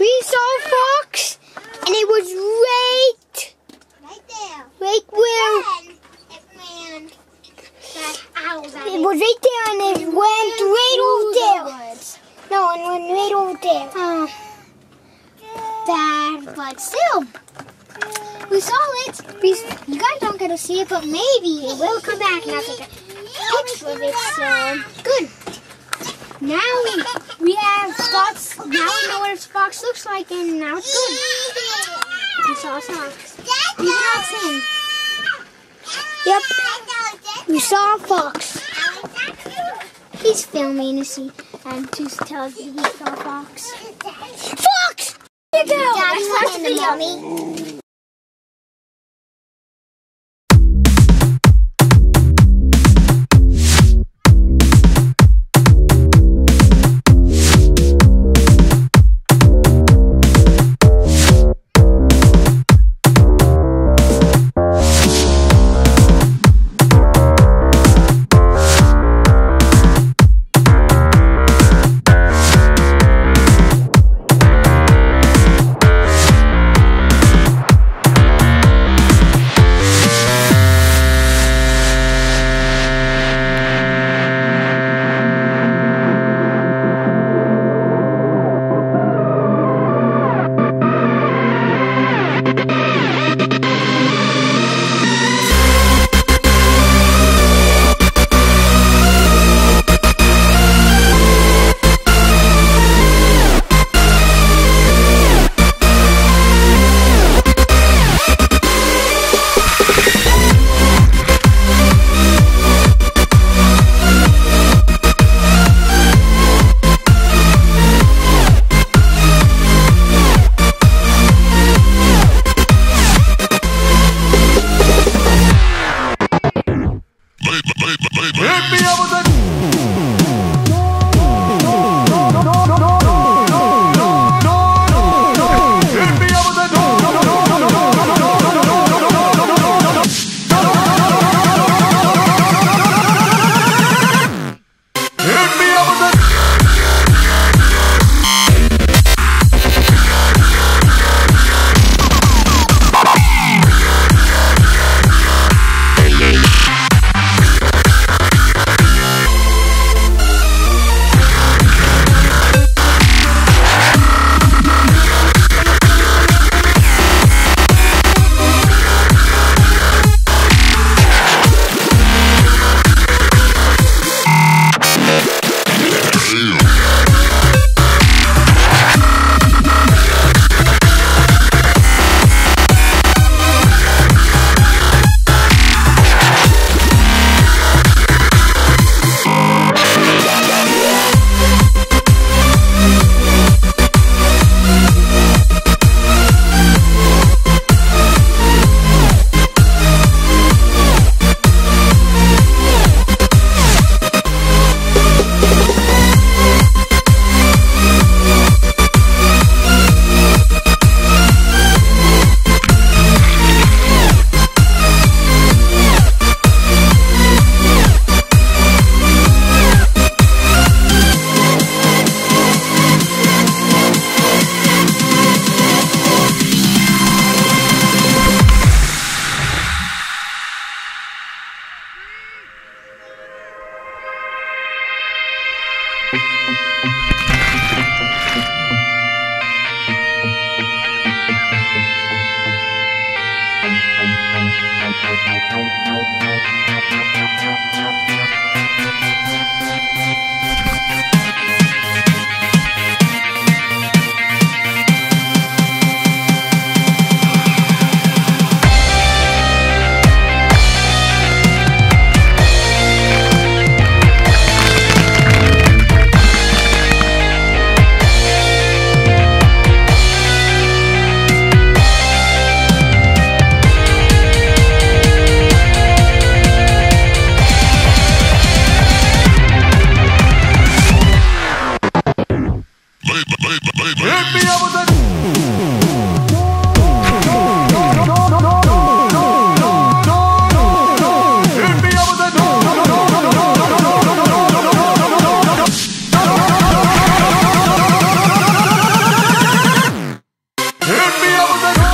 we saw a fox, and it was right there. Right where? It was right there, and it went right over there. No, it went right over there. Bad, but still, we saw it. You guys don't get to see it, but maybe it will come back and I'll take a picture of it. So good. Now we have spots. Now we know what a fox looks like, and now it's good. We saw a fox. We did not sing. Yep. We saw a fox. He's filming to see and to tell us he saw a fox. Fox! There you go! That's what's the yummy. Hit me up with a